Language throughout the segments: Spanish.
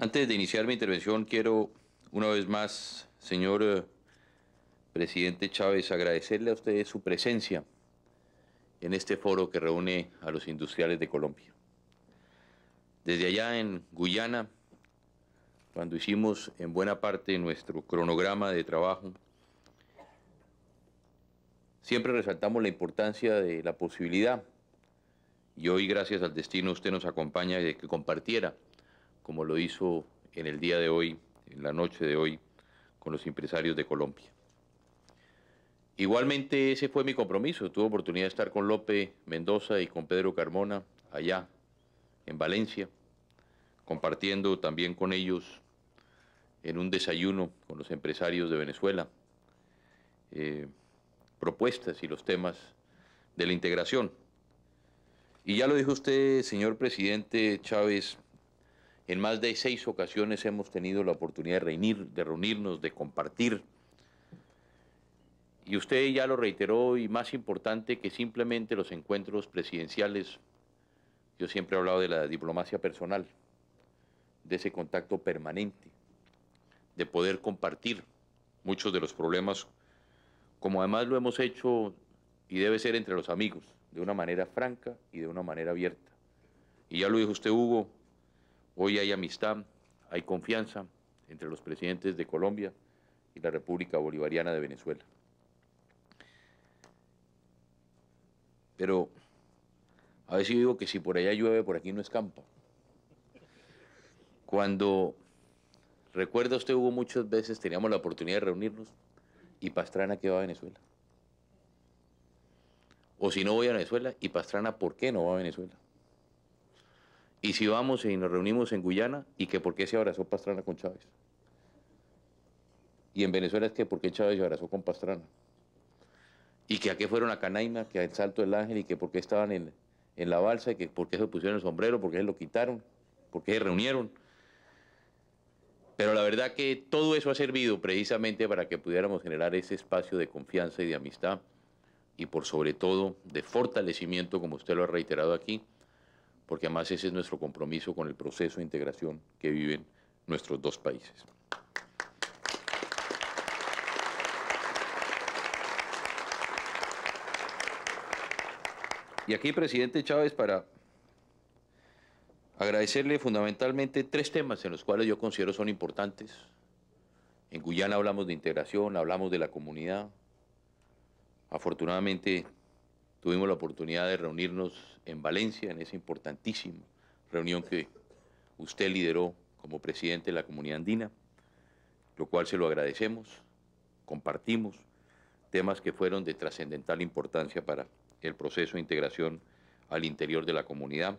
Antes de iniciar mi intervención, quiero una vez más, señor presidente Chávez, agradecerle a usted su presencia en este foro que reúne a los industriales de Colombia. Desde allá en Guyana, cuando hicimos en buena parte nuestro cronograma de trabajo, siempre resaltamos la importancia de la posibilidad, y hoy gracias al destino usted nos acompaña, de que compartiera, como lo hizo en el día de hoy, en la noche de hoy, con los empresarios de Colombia. Igualmente ese fue mi compromiso. Tuve oportunidad de estar con Lope Mendoza y con Pedro Carmona allá en Valencia, compartiendo también con ellos en un desayuno con los empresarios de Venezuela propuestas y los temas de la integración. Y ya lo dijo usted, señor presidente Chávez, en más de 6 ocasiones hemos tenido la oportunidad de reunirnos, de compartir. Y usted ya lo reiteró, y más importante que simplemente los encuentros presidenciales, yo siempre he hablado de la diplomacia personal, de ese contacto permanente, de poder compartir muchos de los problemas, como además lo hemos hecho y debe ser entre los amigos, de una manera franca y de una manera abierta. Y ya lo dijo usted, Hugo, hoy hay amistad, hay confianza entre los presidentes de Colombia y la República Bolivariana de Venezuela. Pero a veces digo que si por allá llueve, por aquí no escampa. Cuando, recuerda usted, Hugo, muchas veces teníamos la oportunidad de reunirnos y Pastrana, ¿qué va a Venezuela? O si no voy a Venezuela, y Pastrana, ¿por qué no va a Venezuela? Y si vamos y nos reunimos en Guyana, ¿y que por qué se abrazó Pastrana con Chávez? Y en Venezuela es que ¿por qué Chávez se abrazó con Pastrana? Y que a qué fueron a Canaima, que al Salto del Ángel, y que por qué estaban en la balsa, y que por qué se pusieron el sombrero, por qué se lo quitaron, por qué se reunieron. Pero la verdad que todo eso ha servido precisamente para que pudiéramos generar ese espacio de confianza y de amistad, y por sobre todo de fortalecimiento, como usted lo ha reiterado aquí, porque además ese es nuestro compromiso con el proceso de integración que viven nuestros dos países. Y aquí, presidente Chávez, para agradecerle fundamentalmente 3 temas en los cuales yo considero son importantes. En Guyana hablamos de integración, hablamos de la comunidad. Afortunadamente tuvimos la oportunidad de reunirnos en Valencia, en esa importantísima reunión que usted lideró como presidente de la Comunidad Andina, lo cual se lo agradecemos. Compartimos temas que fueron de trascendental importancia para el proceso de integración al interior de la comunidad.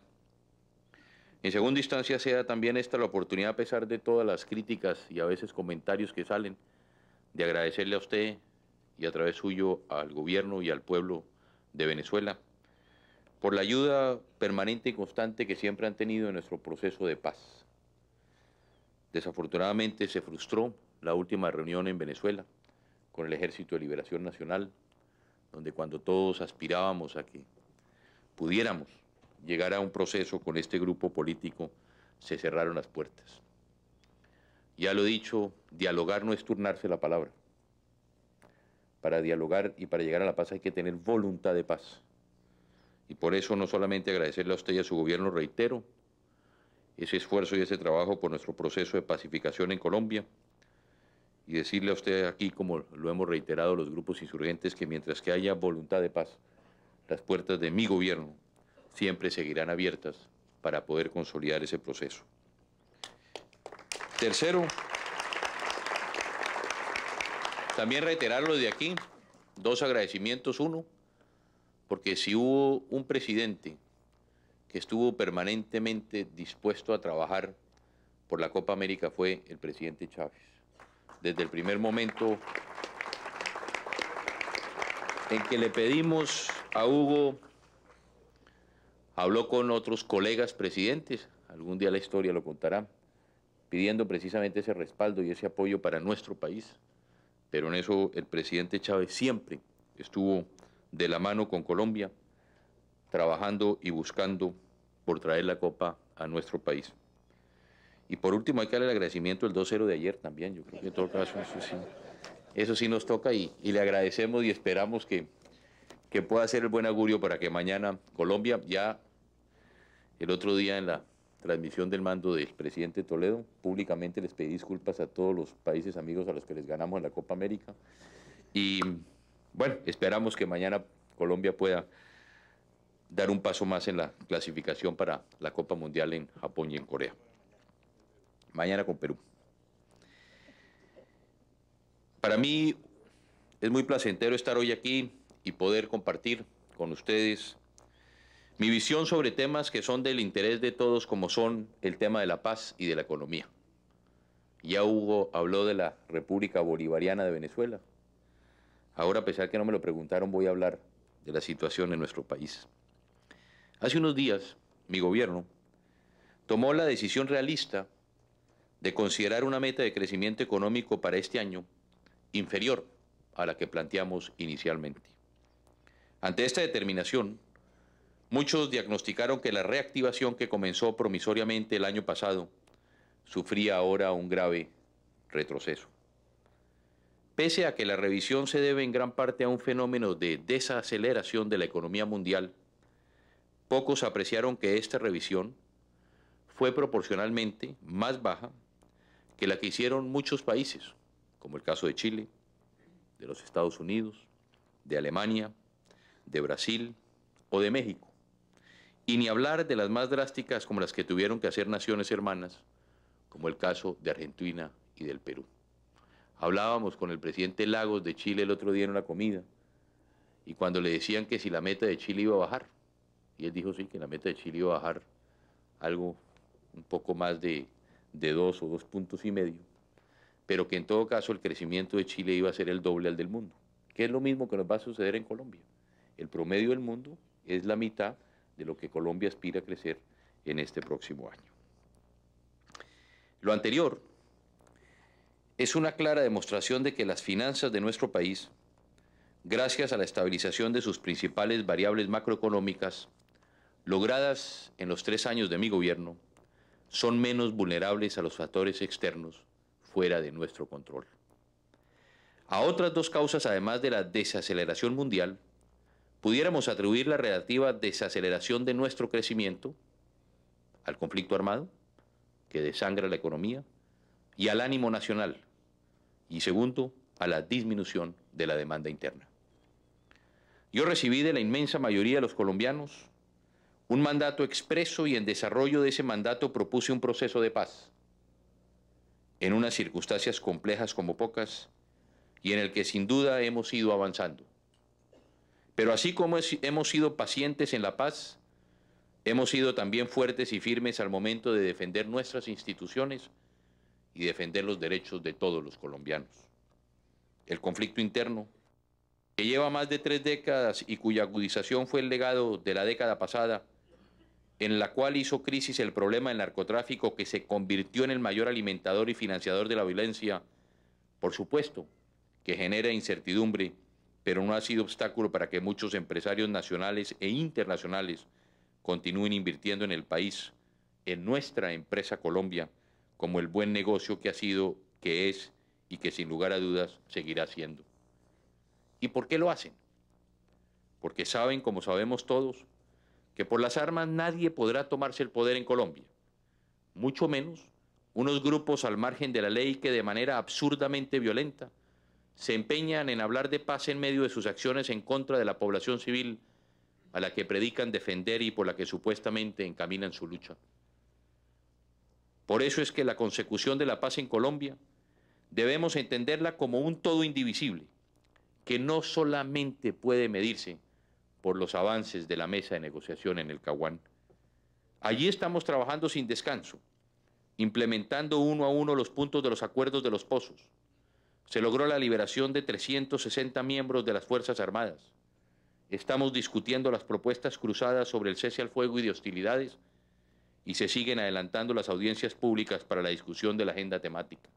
En segunda instancia, sea también esta la oportunidad, a pesar de todas las críticas y a veces comentarios que salen, de agradecerle a usted y a través suyo al gobierno y al pueblo de Venezuela por la ayuda permanente y constante que siempre han tenido en nuestro proceso de paz. Desafortunadamente se frustró la última reunión en Venezuela con el Ejército de Liberación Nacional, donde cuando todos aspirábamos a que pudiéramos llegar a un proceso con este grupo político, se cerraron las puertas. Ya lo he dicho, dialogar no es turnarse la palabra. Para dialogar y para llegar a la paz hay que tener voluntad de paz. Y por eso no solamente agradecerle a usted y a su gobierno, reitero, ese esfuerzo y ese trabajo por nuestro proceso de pacificación en Colombia, y decirle a usted aquí, como lo hemos reiterado los grupos insurgentes, que mientras que haya voluntad de paz, las puertas de mi gobierno siempre seguirán abiertas para poder consolidar ese proceso. Tercero, también reiterarlo de aquí, 2 agradecimientos. Uno, porque si hubo un presidente que estuvo permanentemente dispuesto a trabajar por la Copa América, fue el presidente Chávez. Desde el primer momento en que le pedimos a Hugo, habló con otros colegas presidentes, algún día la historia lo contará, pidiendo precisamente ese respaldo y ese apoyo para nuestro país. Pero en eso el presidente Chávez siempre estuvo de la mano con Colombia, trabajando y buscando por traer la Copa a nuestro país. Y por último hay que darle el agradecimiento del 2-0 de ayer también. Yo creo que en todo caso eso sí nos toca y le agradecemos y esperamos que pueda ser el buen augurio para que mañana Colombia, ya el otro día en la transmisión del mando del presidente Toledo, públicamente les pedí disculpas a todos los países amigos a los que les ganamos en la Copa América. Y bueno, esperamos que mañana Colombia pueda dar un paso más en la clasificación para la Copa Mundial en Japón y en Corea. Mañana con Perú. Para mí es muy placentero estar hoy aquí y poder compartir con ustedes mi visión sobre temas que son del interés de todos, como son el tema de la paz y de la economía. Ya Hugo habló de la República Bolivariana de Venezuela. Ahora, a pesar que no me lo preguntaron, voy a hablar de la situación en nuestro país. Hace unos días, mi gobierno tomó la decisión realista de considerar una meta de crecimiento económico para este año inferior a la que planteamos inicialmente. Ante esta determinación, muchos diagnosticaron que la reactivación que comenzó promisoriamente el año pasado sufría ahora un grave retroceso. Pese a que la revisión se debe en gran parte a un fenómeno de desaceleración de la economía mundial, pocos apreciaron que esta revisión fue proporcionalmente más baja que la que hicieron muchos países, como el caso de Chile, de los Estados Unidos, de Alemania, de Brasil o de México. Y ni hablar de las más drásticas como las que tuvieron que hacer naciones hermanas, como el caso de Argentina y del Perú. Hablábamos con el presidente Lagos de Chile el otro día en una comida, y cuando le decían que si la meta de Chile iba a bajar, y él dijo sí, que la meta de Chile iba a bajar algo un poco más de 2 o 2,5 puntos, pero que en todo caso el crecimiento de Chile iba a ser el doble al del mundo, que es lo mismo que nos va a suceder en Colombia. El promedio del mundo es la mitad de lo que Colombia aspira a crecer en este próximo año. Lo anterior es una clara demostración de que las finanzas de nuestro país, gracias a la estabilización de sus principales variables macroeconómicas, logradas en los 3 años de mi gobierno, son menos vulnerables a los factores externos fuera de nuestro control. A otras 2 causas, además de la desaceleración mundial, pudiéramos atribuir la relativa desaceleración de nuestro crecimiento al conflicto armado, que desangra la economía, y al ánimo nacional, y segundo, a la disminución de la demanda interna. Yo recibí de la inmensa mayoría de los colombianos un mandato expreso y en desarrollo de ese mandato propuse un proceso de paz, en unas circunstancias complejas como pocas, y en el que sin duda hemos ido avanzando. Pero así como hemos sido pacientes en la paz, hemos sido también fuertes y firmes al momento de defender nuestras instituciones y defender los derechos de todos los colombianos. El conflicto interno, que lleva más de 3 décadas y cuya agudización fue el legado de la década pasada, en la cual hizo crisis el problema del narcotráfico, que se convirtió en el mayor alimentador y financiador de la violencia, por supuesto, que genera incertidumbre, pero no ha sido obstáculo para que muchos empresarios nacionales e internacionales continúen invirtiendo en el país, en nuestra empresa Colombia, como el buen negocio que ha sido, que es y que sin lugar a dudas seguirá siendo. ¿Y por qué lo hacen? Porque saben, como sabemos todos, que por las armas nadie podrá tomarse el poder en Colombia, mucho menos unos grupos al margen de la ley que de manera absurdamente violenta se empeñan en hablar de paz en medio de sus acciones en contra de la población civil a la que predican defender y por la que supuestamente encaminan su lucha. Por eso es que la consecución de la paz en Colombia debemos entenderla como un todo indivisible, que no solamente puede medirse por los avances de la mesa de negociación en el Caguán. Allí estamos trabajando sin descanso, implementando uno a uno los puntos de los acuerdos de Los Pozos. Se logró la liberación de 360 miembros de las Fuerzas Armadas. Estamos discutiendo las propuestas cruzadas sobre el cese al fuego y de hostilidades, y se siguen adelantando las audiencias públicas para la discusión de la agenda temática.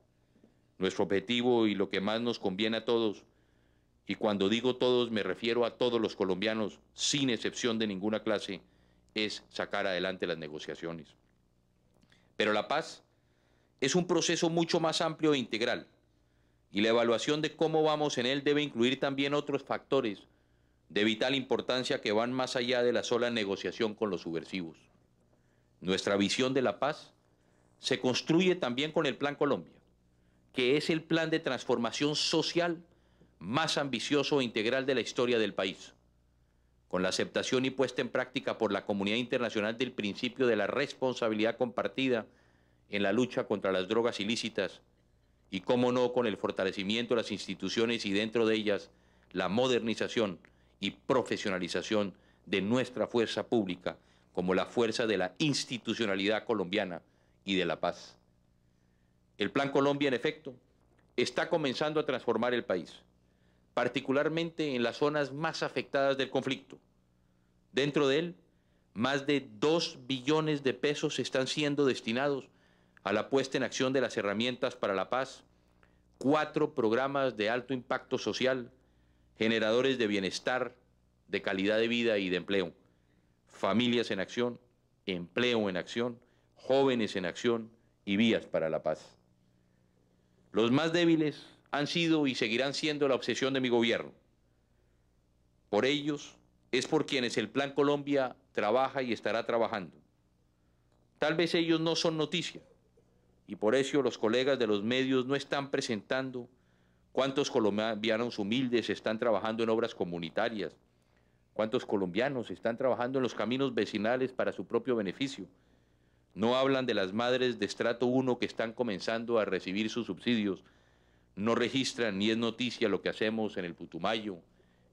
Nuestro objetivo y lo que más nos conviene a todos, y cuando digo todos me refiero a todos los colombianos, sin excepción de ninguna clase, es sacar adelante las negociaciones. Pero la paz es un proceso mucho más amplio e integral, y la evaluación de cómo vamos en él debe incluir también otros factores de vital importancia que van más allá de la sola negociación con los subversivos. Nuestra visión de la paz se construye también con el Plan Colombia, que es el plan de transformación social más ambicioso e integral de la historia del país, con la aceptación y puesta en práctica por la comunidad internacional del principio de la responsabilidad compartida en la lucha contra las drogas ilícitas y, cómo no, con el fortalecimiento de las instituciones y dentro de ellas la modernización y profesionalización de nuestra fuerza pública como la fuerza de la institucionalidad colombiana y de la paz. El Plan Colombia, en efecto, está comenzando a transformar el país, particularmente en las zonas más afectadas del conflicto. Dentro de él, más de 2 billones de pesos están siendo destinados a la puesta en acción de las herramientas para la paz, 4 programas de alto impacto social, generadores de bienestar, de calidad de vida y de empleo, familias en acción, empleo en acción, jóvenes en acción y vías para la paz. Los más débiles han sido y seguirán siendo la obsesión de mi gobierno. Por ellos es por quienes el Plan Colombia trabaja y estará trabajando. Tal vez ellos no son noticia, y por eso los colegas de los medios no están presentando cuántos colombianos humildes están trabajando en obras comunitarias, cuántos colombianos están trabajando en los caminos vecinales para su propio beneficio. No hablan de las madres de estrato 1 que están comenzando a recibir sus subsidios. No registran ni es noticia lo que hacemos en el Putumayo,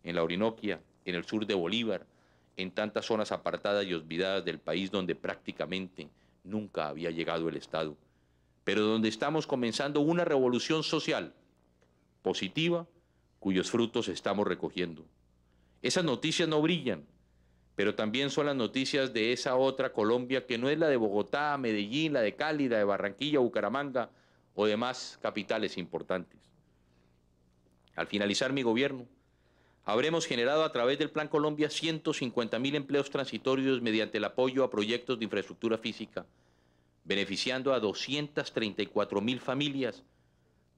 en la Orinoquia, en el sur de Bolívar, en tantas zonas apartadas y olvidadas del país donde prácticamente nunca había llegado el Estado, pero donde estamos comenzando una revolución social positiva cuyos frutos estamos recogiendo. Esas noticias no brillan, pero también son las noticias de esa otra Colombia que no es la de Bogotá, Medellín, la de Cali, la de Barranquilla, Bucaramanga o demás capitales importantes. Al finalizar mi gobierno, habremos generado a través del Plan Colombia 150.000 empleos transitorios mediante el apoyo a proyectos de infraestructura física, beneficiando a 234.000 familias,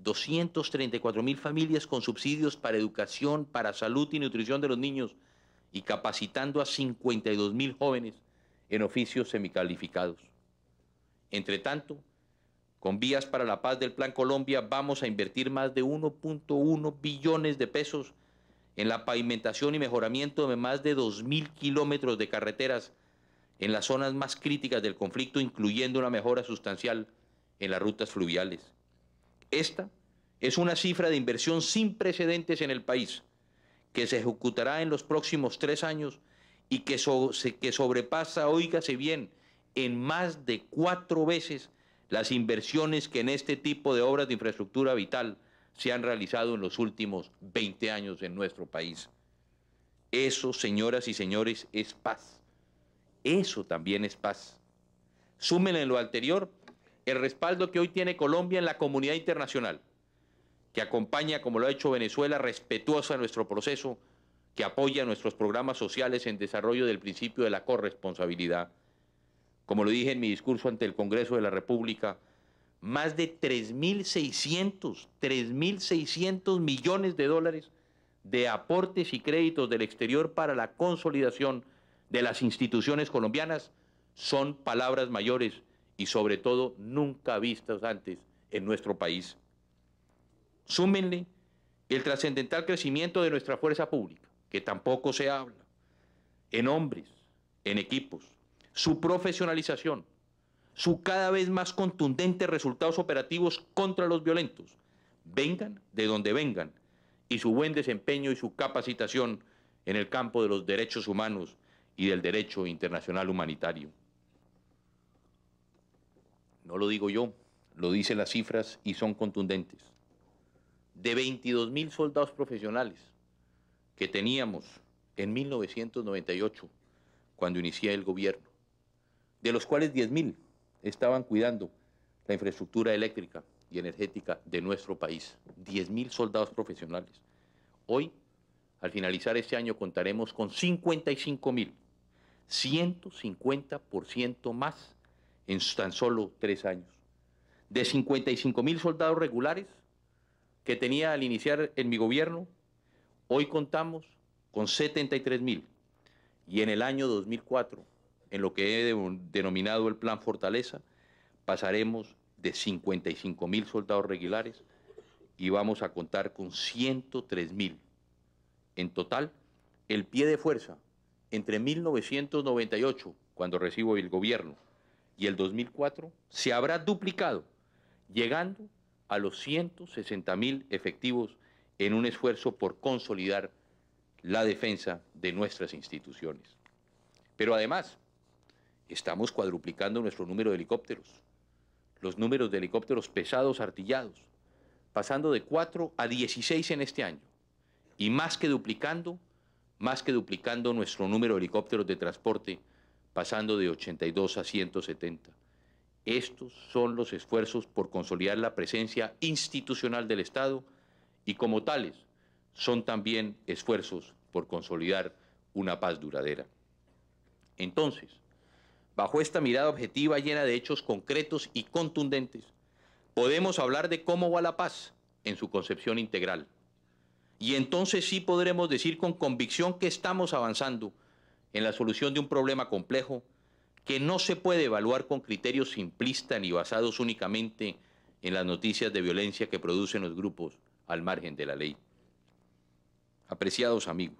234.000 familias con subsidios para educación, para salud y nutrición de los niños, y capacitando a 52.000 jóvenes en oficios semicalificados. Entre tanto, con Vías para la Paz del Plan Colombia vamos a invertir más de 1.1 billones de pesos en la pavimentación y mejoramiento de más de 2.000 kilómetros de carreteras en las zonas más críticas del conflicto, incluyendo una mejora sustancial en las rutas fluviales. Esta es una cifra de inversión sin precedentes en el país, que se ejecutará en los próximos 3 años y que sobrepasa, óigase bien, en más de 4 veces las inversiones que en este tipo de obras de infraestructura vital se han realizado en los últimos 20 años en nuestro país. Eso, señoras y señores, es paz. Eso también es paz. Súmenle en lo anterior el respaldo que hoy tiene Colombia en la comunidad internacional, que acompaña, como lo ha hecho Venezuela, respetuosa de nuestro proceso, que apoya nuestros programas sociales en desarrollo del principio de la corresponsabilidad. Como lo dije en mi discurso ante el Congreso de la República, más de 3.600 millones de dólares de aportes y créditos del exterior para la consolidación de las instituciones colombianas son palabras mayores y sobre todo nunca vistas antes en nuestro país. Súmenle el trascendental crecimiento de nuestra fuerza pública, que tampoco se habla, en hombres, en equipos, su profesionalización, su cada vez más contundentes resultados operativos contra los violentos, vengan de donde vengan, y su buen desempeño y su capacitación en el campo de los derechos humanos y del derecho internacional humanitario. No lo digo yo, lo dicen las cifras y son contundentes. De 22.000 soldados profesionales que teníamos en 1998, cuando inicié el gobierno, de los cuales 10.000 estaban cuidando la infraestructura eléctrica y energética de nuestro país. 10.000 soldados profesionales. Hoy, al finalizar este año, contaremos con 55.000, 150% más en tan solo 3 años. De 55.000 soldados regulares que tenía al iniciar en mi gobierno, hoy contamos con 73.000. Y en el año 2004, en lo que he denominado el Plan Fortaleza, pasaremos de 55.000 soldados regulares y vamos a contar con 103.000. En total, el pie de fuerza entre 1998, cuando recibo el gobierno, y el 2004, se habrá duplicado, llegando a los 160.000 efectivos en un esfuerzo por consolidar la defensa de nuestras instituciones. Pero además, estamos cuadruplicando nuestro número de helicópteros, los números de helicópteros pesados artillados, pasando de 4 a 16 en este año, y más que duplicando nuestro número de helicópteros de transporte, pasando de 82 a 170. Estos son los esfuerzos por consolidar la presencia institucional del Estado y como tales son también esfuerzos por consolidar una paz duradera. Entonces, bajo esta mirada objetiva llena de hechos concretos y contundentes, podemos hablar de cómo va la paz en su concepción integral. Y entonces sí podremos decir con convicción que estamos avanzando en la solución de un problema complejo que no se puede evaluar con criterios simplistas ni basados únicamente en las noticias de violencia que producen los grupos al margen de la ley. Apreciados amigos,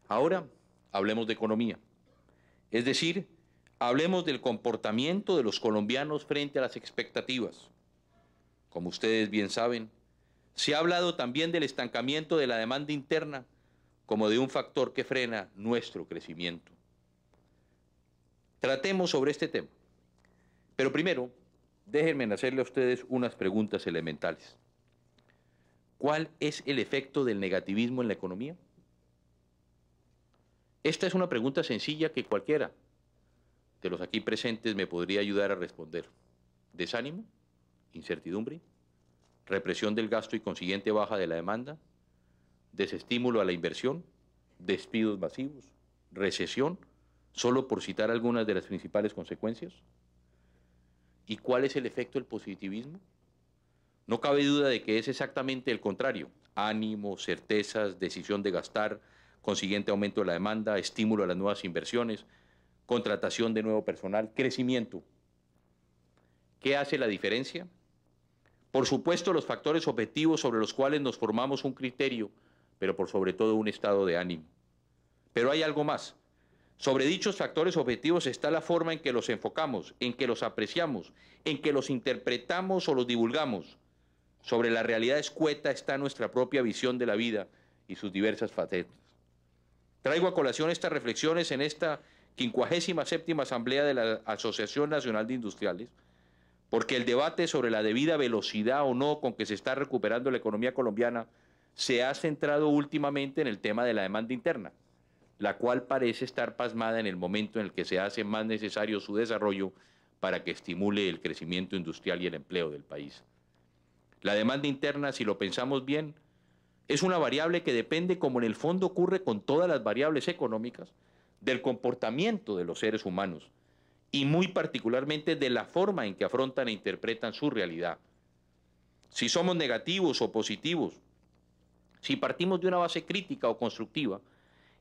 ahora hablemos de economía, es decir, hablemos del comportamiento de los colombianos frente a las expectativas. Como ustedes bien saben, se ha hablado también del estancamiento de la demanda interna como de un factor que frena nuestro crecimiento. Tratemos sobre este tema, pero primero, déjenme hacerle a ustedes unas preguntas elementales. ¿Cuál es el efecto del negativismo en la economía? Esta es una pregunta sencilla que cualquiera de los aquí presentes me podría ayudar a responder. ¿Desánimo? ¿Incertidumbre? ¿Represión del gasto y consiguiente baja de la demanda? ¿Desestímulo a la inversión? ¿Despidos masivos? ¿Recesión? Solo por citar algunas de las principales consecuencias. ¿Y cuál es el efecto del positivismo? No cabe duda de que es exactamente el contrario. Ánimo, certezas, decisión de gastar, consiguiente aumento de la demanda, estímulo a las nuevas inversiones, contratación de nuevo personal, crecimiento. ¿Qué hace la diferencia? Por supuesto, los factores objetivos sobre los cuales nos formamos un criterio, pero por sobre todo un estado de ánimo. Pero hay algo más. Sobre dichos factores objetivos está la forma en que los enfocamos, en que los apreciamos, en que los interpretamos o los divulgamos. Sobre la realidad escueta está nuestra propia visión de la vida y sus diversas facetas. Traigo a colación estas reflexiones en esta 57ª Asamblea de la Asociación Nacional de Industriales, porque el debate sobre la debida velocidad o no con que se está recuperando la economía colombiana se ha centrado últimamente en el tema de la demanda interna, la cual parece estar pasmada en el momento en el que se hace más necesario su desarrollo para que estimule el crecimiento industrial y el empleo del país. La demanda interna, si lo pensamos bien, es una variable que depende, como en el fondo ocurre con todas las variables económicas, del comportamiento de los seres humanos y muy particularmente de la forma en que afrontan e interpretan su realidad. Si somos negativos o positivos, si partimos de una base crítica o constructiva,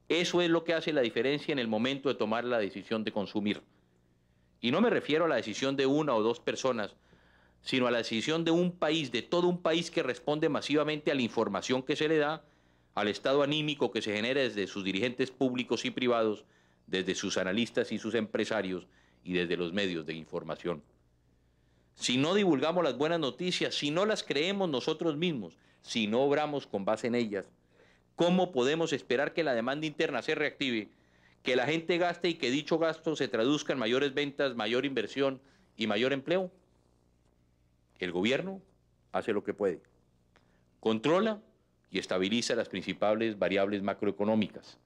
eso es lo que hace la diferencia en el momento de tomar la decisión de consumir. Y no me refiero a la decisión de una o dos personas, sino a la decisión de un país, de todo un país que responde masivamente a la información que se le da, al estado anímico que se genera desde sus dirigentes públicos y privados, desde sus analistas y sus empresarios y desde los medios de información. Si no divulgamos las buenas noticias, si no las creemos nosotros mismos, si no obramos con base en ellas, ¿cómo podemos esperar que la demanda interna se reactive, que la gente gaste y que dicho gasto se traduzca en mayores ventas, mayor inversión y mayor empleo? El gobierno hace lo que puede, controla y estabiliza las principales variables macroeconómicas,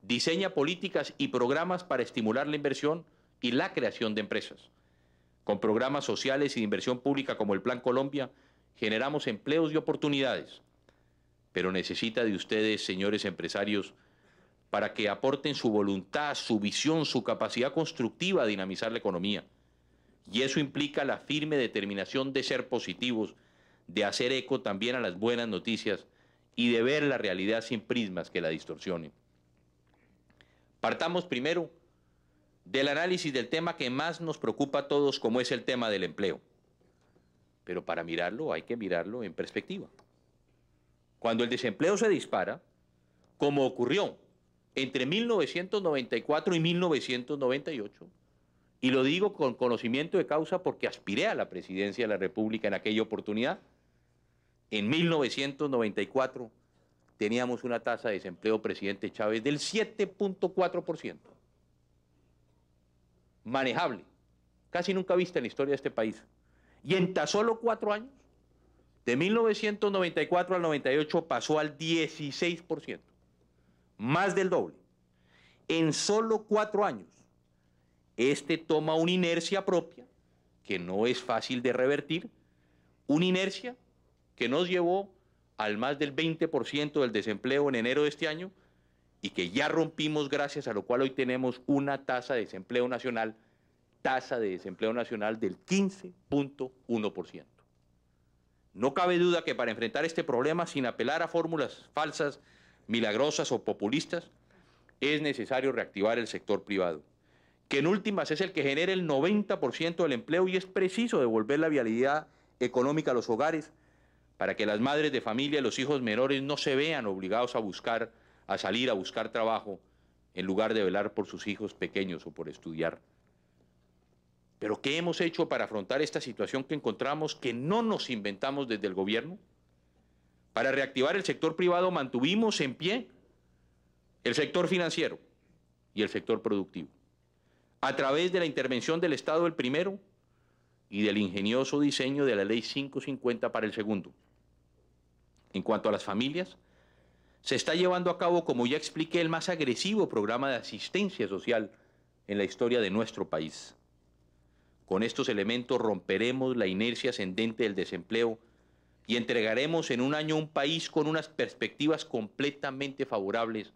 diseña políticas y programas para estimular la inversión y la creación de empresas. Con programas sociales y de inversión pública como el Plan Colombia, generamos empleos y oportunidades, pero necesita de ustedes, señores empresarios, para que aporten su voluntad, su visión, su capacidad constructiva a dinamizar la economía. Y eso implica la firme determinación de ser positivos, de hacer eco también a las buenas noticias y de ver la realidad sin prismas que la distorsionen. Partamos primero del análisis del tema que más nos preocupa a todos, como es el tema del empleo. Pero para mirarlo hay que mirarlo en perspectiva. Cuando el desempleo se dispara, como ocurrió entre 1994 y 1998, y lo digo con conocimiento de causa porque aspiré a la presidencia de la República en aquella oportunidad, en 1994 teníamos una tasa de desempleo, presidente Chávez, del 7.4%. Manejable, casi nunca vista en la historia de este país. Y en tan solo 4 años, de 1994 al 98 pasó al 16%, más del doble. En solo 4 años, este toma una inercia propia que no es fácil de revertir, una inercia que nos llevó al más del 20% del desempleo en enero de este año y que ya rompimos, gracias a lo cual hoy tenemos una tasa de desempleo nacional del 15.1%. No cabe duda que para enfrentar este problema sin apelar a fórmulas falsas, milagrosas o populistas, es necesario reactivar el sector privado, que en últimas es el que genera el 90% del empleo y es preciso devolver la viabilidad económica a los hogares para que las madres de familia y los hijos menores no se vean obligados a salir a buscar trabajo en lugar de velar por sus hijos pequeños o por estudiar. Pero ¿qué hemos hecho para afrontar esta situación que encontramos que no nos inventamos desde el gobierno? Para reactivar el sector privado mantuvimos en pie el sector financiero y el sector productivo, a través de la intervención del Estado el primero y del ingenioso diseño de la Ley 550 para el segundo. En cuanto a las familias, se está llevando a cabo, como ya expliqué, el más agresivo programa de asistencia social en la historia de nuestro país. Con estos elementos romperemos la inercia ascendente del desempleo y entregaremos en un año un país con unas perspectivas completamente favorables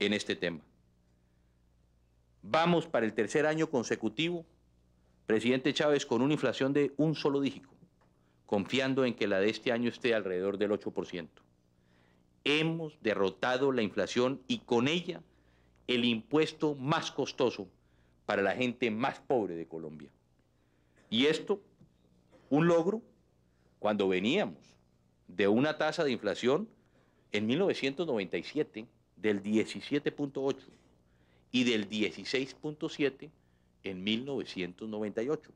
en este tema. Vamos para el tercer año consecutivo, presidente Chávez, con una inflación de un solo dígito, confiando en que la de este año esté alrededor del 8%. Hemos derrotado la inflación y con ella el impuesto más costoso para la gente más pobre de Colombia. Y esto, un logro, cuando veníamos de una tasa de inflación en 1997 del 17.8 y del 16.7 en 1998.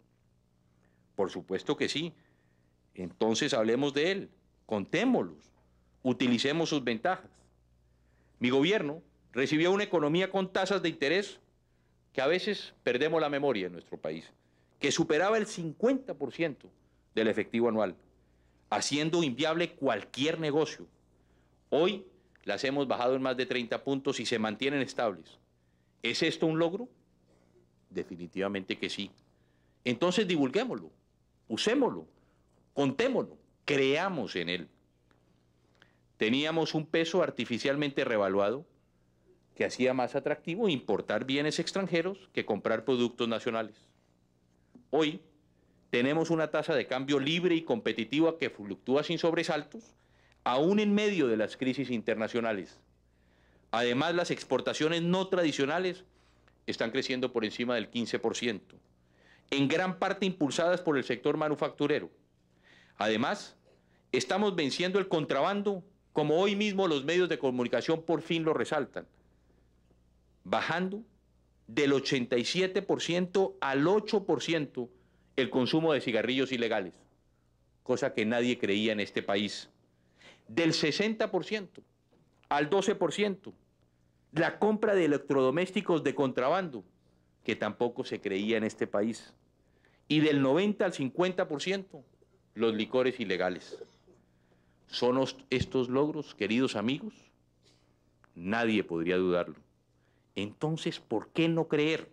Por supuesto que sí. Entonces hablemos de él, contémoslos, utilicemos sus ventajas. Mi gobierno recibió una economía con tasas de interés que a veces perdemos la memoria en nuestro país, que superaba el 50% del efectivo anual, haciendo inviable cualquier negocio. Hoy las hemos bajado en más de 30 puntos y se mantienen estables. ¿Es esto un logro? Definitivamente que sí. Entonces divulguémoslo, usémoslo, contémoslo, creamos en él. Teníamos un peso artificialmente revaluado que hacía más atractivo importar bienes extranjeros que comprar productos nacionales. Hoy tenemos una tasa de cambio libre y competitiva que fluctúa sin sobresaltos, aún en medio de las crisis internacionales. Además, las exportaciones no tradicionales están creciendo por encima del 15%, en gran parte impulsadas por el sector manufacturero. Además, estamos venciendo el contrabando, como hoy mismo los medios de comunicación por fin lo resaltan, bajando del 87% al 8% el consumo de cigarrillos ilegales, cosa que nadie creía en este país. Del 60% al 12%, la compra de electrodomésticos de contrabando, que tampoco se creía en este país. Y del 90 al 50%, los licores ilegales. ¿Son estos logros, queridos amigos? Nadie podría dudarlo. Entonces, ¿por qué no creer?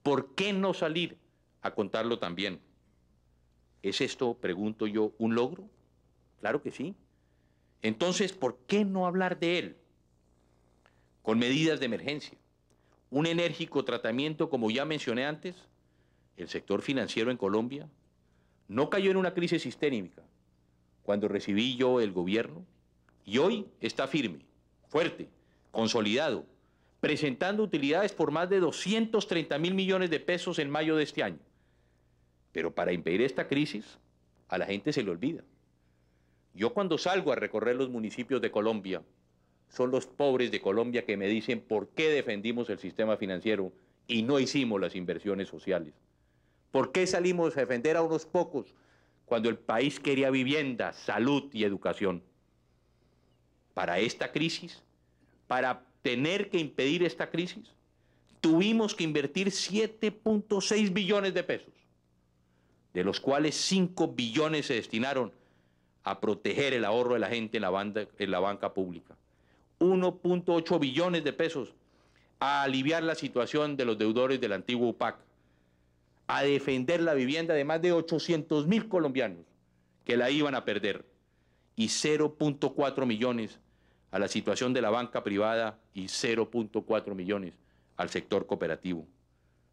¿Por qué no salir a contarlo también? ¿Es esto, pregunto yo, un logro? Claro que sí. Entonces, ¿por qué no hablar de él? Con medidas de emergencia, un enérgico tratamiento, como ya mencioné antes, el sector financiero en Colombia no cayó en una crisis sistémica cuando recibí yo el gobierno y hoy está firme, fuerte, consolidado, presentando utilidades por más de 230.000 millones de pesos en mayo de este año. Pero para impedir esta crisis, a la gente se le olvida. Yo cuando salgo a recorrer los municipios de Colombia, son los pobres de Colombia que me dicen por qué defendimos el sistema financiero y no hicimos las inversiones sociales. ¿Por qué salimos a defender a unos pocos cuando el país quería vivienda, salud y educación? Para esta crisis, para tener que impedir esta crisis, tuvimos que invertir 7.6 billones de pesos, de los cuales 5 billones se destinaron a proteger el ahorro de la gente en la banca pública. 1.8 billones de pesos a aliviar la situación de los deudores del antiguo UPAC, a defender la vivienda de más de 800.000 colombianos que la iban a perder, y 0.4 millones a la situación de la banca privada y 0.4 millones al sector cooperativo.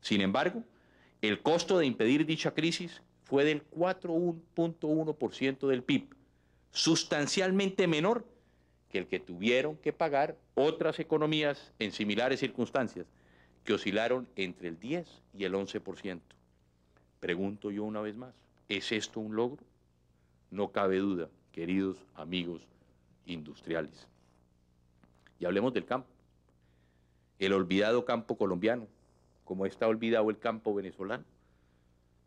Sin embargo, el costo de impedir dicha crisis fue del 4.1% del PIB, sustancialmente menor que el que tuvieron que pagar otras economías en similares circunstancias, que oscilaron entre el 10 y el 11%. Pregunto yo una vez más, ¿es esto un logro? No cabe duda, queridos amigos industriales. Y hablemos del campo. El olvidado campo colombiano, como está olvidado el campo venezolano.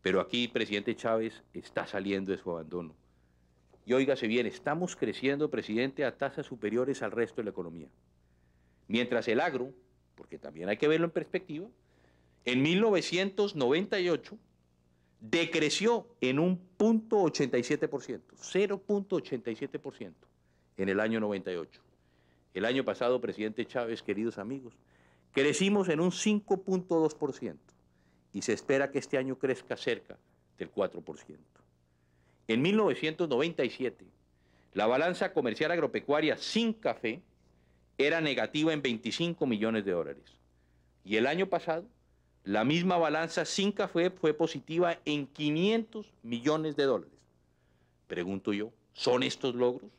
Pero aquí, presidente Chávez está saliendo de su abandono. Y óigase bien, estamos creciendo, presidente, a tasas superiores al resto de la economía. Mientras el agro, porque también hay que verlo en perspectiva, en 1998 decreció en un 0.87%, 0.87% en el año 98. El año pasado, presidente Chávez, queridos amigos, crecimos en un 5.2% y se espera que este año crezca cerca del 4%. En 1997, la balanza comercial agropecuaria sin café era negativa en 25 millones de dólares. Y el año pasado, la misma balanza sin café fue positiva en 500 millones de dólares. Pregunto yo, ¿son estos logros?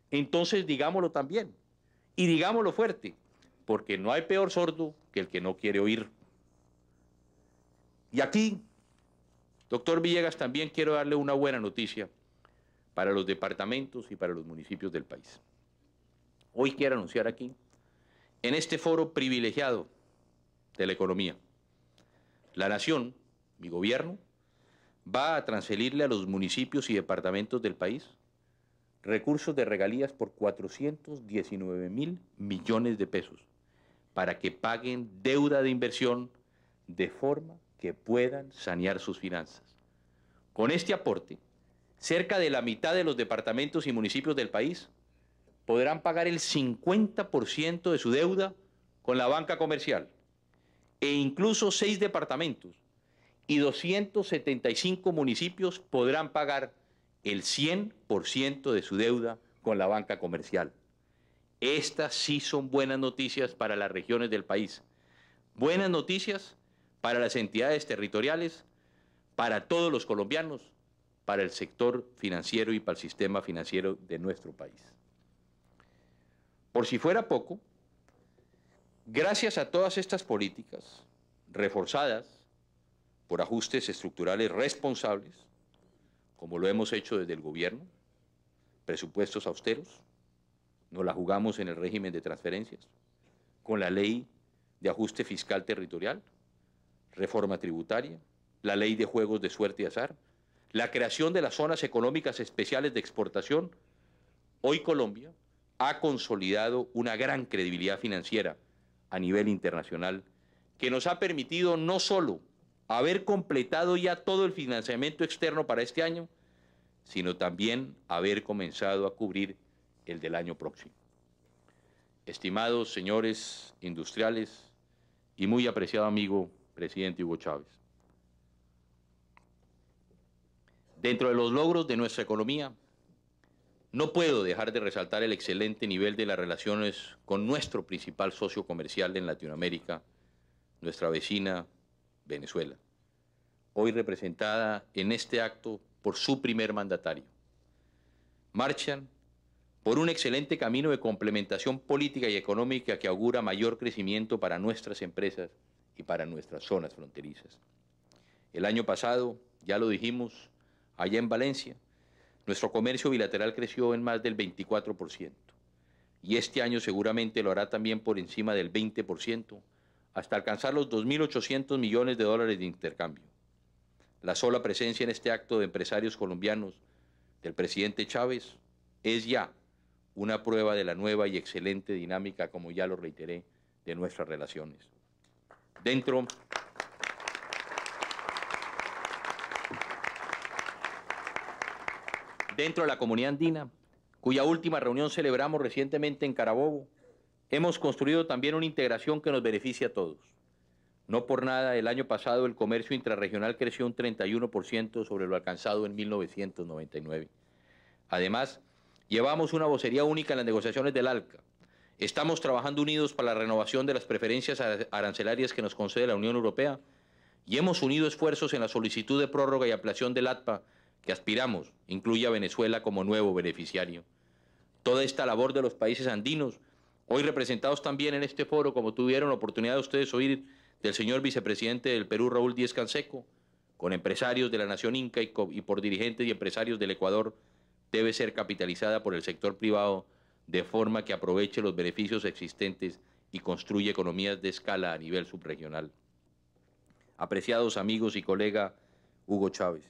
Entonces digámoslo también, y digámoslo fuerte, porque no hay peor sordo que el que no quiere oír. Y aquí, doctor Villegas, también quiero darle una buena noticia para los departamentos y para los municipios del país. Hoy quiero anunciar aquí, en este foro privilegiado de la economía, la Nación, mi gobierno, va a transferirle a los municipios y departamentos del país recursos de regalías por 419.000 millones de pesos para que paguen deuda de inversión de forma que puedan sanear sus finanzas. Con este aporte, cerca de la mitad de los departamentos y municipios del país podrán pagar el 50% de su deuda con la banca comercial, e incluso 6 departamentos y 275 municipios podrán pagar el 100% de su deuda con la banca comercial. Estas sí son buenas noticias para las regiones del país, buenas noticias para las entidades territoriales, para todos los colombianos, para el sector financiero y para el sistema financiero de nuestro país. Por si fuera poco, gracias a todas estas políticas, reforzadas por ajustes estructurales responsables, como lo hemos hecho desde el gobierno, presupuestos austeros, nos la jugamos en el régimen de transferencias, con la ley de ajuste fiscal territorial, reforma tributaria, la ley de juegos de suerte y azar, la creación de las zonas económicas especiales de exportación. Hoy Colombia ha consolidado una gran credibilidad financiera a nivel internacional que nos ha permitido no solo haber completado ya todo el financiamiento externo para este año, sino también haber comenzado a cubrir el del año próximo. Estimados señores industriales y muy apreciado amigo presidente Hugo Chávez, dentro de los logros de nuestra economía, no puedo dejar de resaltar el excelente nivel de las relaciones con nuestro principal socio comercial en Latinoamérica, nuestra vecina Venezuela. hoy representada en este acto por su primer mandatario. Marchan por un excelente camino de complementación política y económica que augura mayor crecimiento para nuestras empresas y para nuestras zonas fronterizas. El año pasado, ya lo dijimos, allá en Valencia, nuestro comercio bilateral creció en más del 24%, y este año seguramente lo hará también por encima del 20%, hasta alcanzar los 2.800 millones de dólares de intercambio. La sola presencia en este acto de empresarios colombianos del presidente Chávez es ya una prueba de la nueva y excelente dinámica, como ya lo reiteré, de nuestras relaciones. Dentro de la comunidad andina, cuya última reunión celebramos recientemente en Carabobo, hemos construido también una integración que nos beneficia a todos. No por nada, el año pasado el comercio intrarregional creció un 31% sobre lo alcanzado en 1999. Además, llevamos una vocería única en las negociaciones del ALCA. Estamos trabajando unidos para la renovación de las preferencias arancelarias que nos concede la Unión Europea y hemos unido esfuerzos en la solicitud de prórroga y ampliación del ATPA que aspiramos incluye a Venezuela como nuevo beneficiario. Toda esta labor de los países andinos, hoy representados también en este foro, como tuvieron la oportunidad de ustedes oír del señor vicepresidente del Perú, Raúl Díez-Canseco, con empresarios de la nación inca y por dirigentes y empresarios del Ecuador, debe ser capitalizada por el sector privado de forma que aproveche los beneficios existentes y construya economías de escala a nivel subregional. Apreciados amigos y colega Hugo Chávez,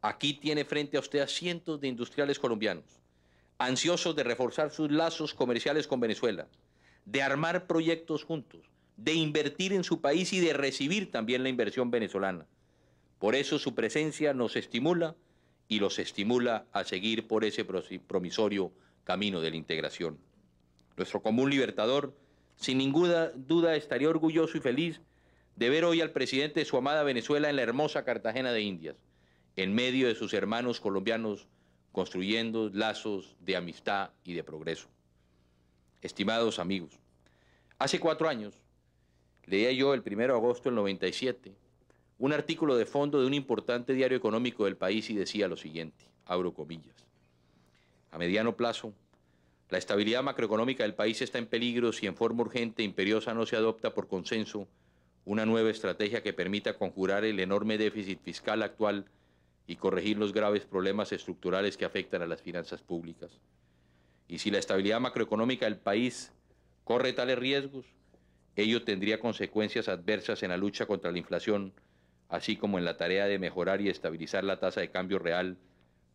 aquí tiene frente a usted a cientos de industriales colombianos, ansiosos de reforzar sus lazos comerciales con Venezuela, de armar proyectos juntos, de invertir en su país y de recibir también la inversión venezolana. Por eso su presencia nos estimula y los estimula a seguir por ese promisorio camino de la integración. Nuestro común libertador, sin ninguna duda, estaría orgulloso y feliz de ver hoy al presidente de su amada Venezuela en la hermosa Cartagena de Indias, en medio de sus hermanos colombianos, construyendo lazos de amistad y de progreso. Estimados amigos, hace 4 años, leía yo el 1 de agosto del 97, un artículo de fondo de un importante diario económico del país y decía lo siguiente, abro comillas: a mediano plazo, la estabilidad macroeconómica del país está en peligro si en forma urgente e imperiosa no se adopta por consenso una nueva estrategia que permita conjurar el enorme déficit fiscal actual y corregir los graves problemas estructurales que afectan a las finanzas públicas. Y si la estabilidad macroeconómica del país corre tales riesgos, ello tendría consecuencias adversas en la lucha contra la inflación, así como en la tarea de mejorar y estabilizar la tasa de cambio real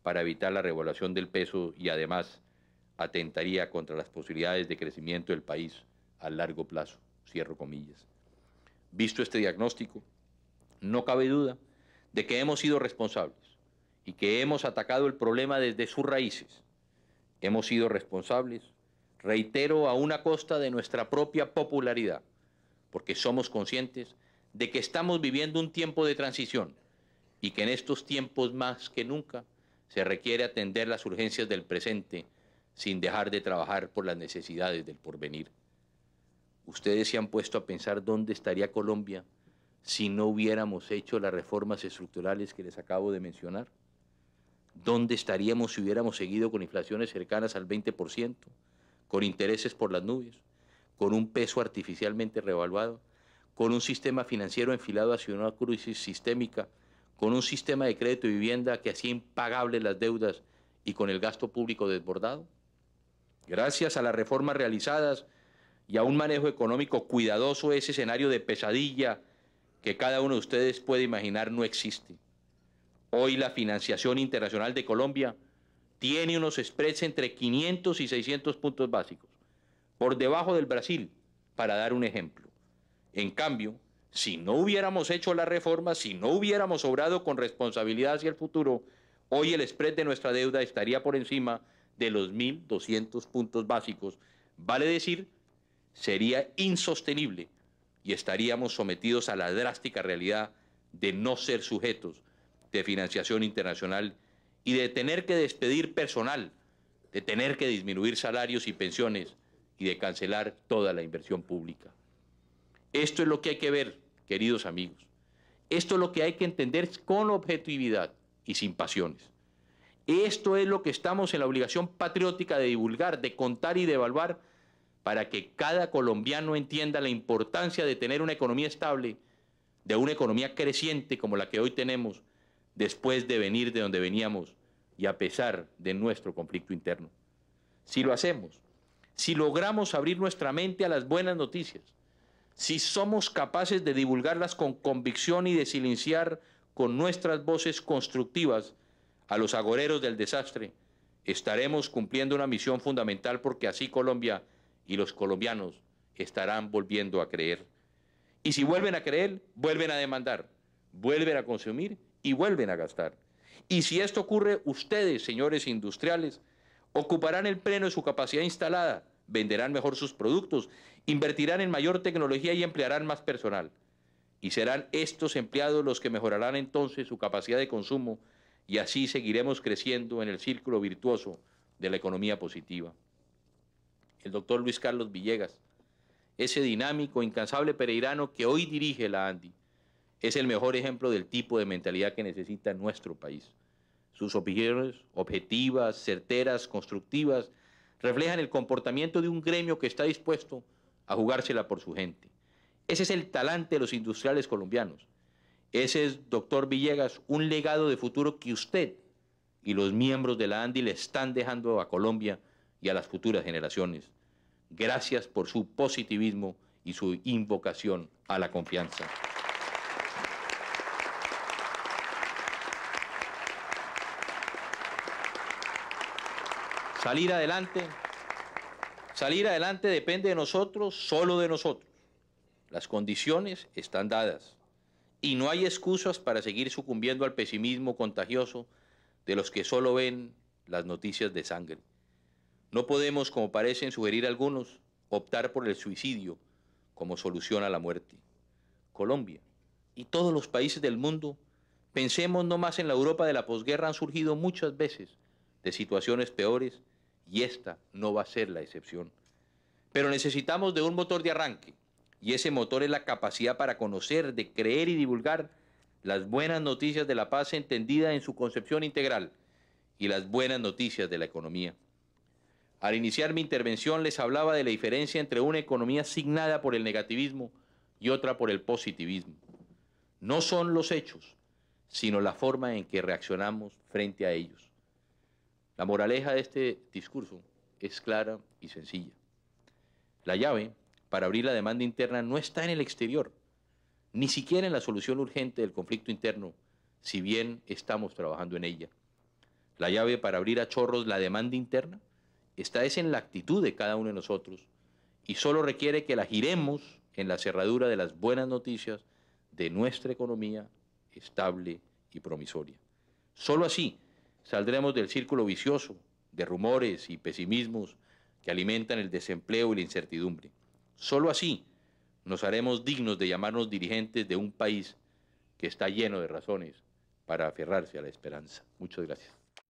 para evitar la revaluación del peso y además atentaría contra las posibilidades de crecimiento del país a largo plazo. Cierro comillas. Visto este diagnóstico, no cabe duda de que hemos sido responsables y que hemos atacado el problema desde sus raíces. Hemos sido responsables, reitero, a una costa de nuestra propia popularidad, porque somos conscientes de que estamos viviendo un tiempo de transición y que en estos tiempos más que nunca se requiere atender las urgencias del presente sin dejar de trabajar por las necesidades del porvenir. Ustedes se han puesto a pensar dónde estaría Colombia si no hubiéramos hecho las reformas estructurales que les acabo de mencionar. ¿Dónde estaríamos si hubiéramos seguido con inflaciones cercanas al 20%, con intereses por las nubes, con un peso artificialmente revaluado, con un sistema financiero enfilado hacia una crisis sistémica, con un sistema de crédito y vivienda que hacía impagables las deudas y con el gasto público desbordado? Gracias a las reformas realizadas y a un manejo económico cuidadoso, ese escenario de pesadilla que cada uno de ustedes puede imaginar no existe. Hoy la financiación internacional de Colombia tiene unos spreads entre 500 y 600 puntos básicos, por debajo del Brasil, para dar un ejemplo. En cambio, si no hubiéramos hecho la reforma, si no hubiéramos obrado con responsabilidad hacia el futuro, hoy el spread de nuestra deuda estaría por encima de los 1.200 puntos básicos. Vale decir, sería insostenible y estaríamos sometidos a la drástica realidad de no ser sujetos de financiación internacional y de tener que despedir personal, de tener que disminuir salarios y pensiones y de cancelar toda la inversión pública. Esto es lo que hay que ver, queridos amigos, Esto es lo que hay que entender con objetividad y sin pasiones. Esto es lo que estamos en la obligación patriótica de divulgar, de contar y de evaluar para que cada colombiano entienda la importancia de tener una economía estable, de una economía creciente como la que hoy tenemos, después de venir de donde veníamos y a pesar de nuestro conflicto interno. Si lo hacemos, si logramos abrir nuestra mente a las buenas noticias, si somos capaces de divulgarlas con convicción y de silenciar con nuestras voces constructivas a los agoreros del desastre, estaremos cumpliendo una misión fundamental porque así Colombia y los colombianos estarán volviendo a creer. Y si vuelven a creer, vuelven a demandar, vuelven a consumir y vuelven a gastar. Y si esto ocurre, ustedes, señores industriales, ocuparán el pleno de su capacidad instalada, venderán mejor sus productos, invertirán en mayor tecnología y emplearán más personal. Y serán estos empleados los que mejorarán entonces su capacidad de consumo y así seguiremos creciendo en el círculo virtuoso de la economía positiva. El doctor Luis Carlos Villegas, ese dinámico, incansable pereirano que hoy dirige la ANDI, es el mejor ejemplo del tipo de mentalidad que necesita nuestro país. Sus opiniones objetivas, certeras, constructivas, reflejan el comportamiento de un gremio que está dispuesto a jugársela por su gente. Ese es el talante de los industriales colombianos. Ese es, doctor Villegas, un legado de futuro que usted y los miembros de la ANDI le están dejando a Colombia y a las futuras generaciones. Gracias por su positivismo y su invocación a la confianza. Salir adelante depende de nosotros, solo de nosotros. Las condiciones están dadas y no hay excusas para seguir sucumbiendo al pesimismo contagioso de los que solo ven las noticias de sangre. No podemos, como parecen sugerir algunos, optar por el suicidio como solución a la muerte. Colombia y todos los países del mundo, pensemos no más en la Europa de la posguerra, han surgido muchas veces de situaciones peores y esta no va a ser la excepción. Pero necesitamos de un motor de arranque y ese motor es la capacidad para conocer, de creer y divulgar las buenas noticias de la paz entendida en su concepción integral y las buenas noticias de la economía. Al iniciar mi intervención les hablaba de la diferencia entre una economía signada por el negativismo y otra por el positivismo. No son los hechos, sino la forma en que reaccionamos frente a ellos. La moraleja de este discurso es clara y sencilla. La llave para abrir la demanda interna no está en el exterior, ni siquiera en la solución urgente del conflicto interno, si bien estamos trabajando en ella. La llave para abrir a chorros la demanda interna está en la actitud de cada uno de nosotros y solo requiere que la giremos en la cerradura de las buenas noticias de nuestra economía estable y promisoria. Solo así saldremos del círculo vicioso de rumores y pesimismos que alimentan el desempleo y la incertidumbre. Solo así nos haremos dignos de llamarnos dirigentes de un país que está lleno de razones para aferrarse a la esperanza. Muchas gracias.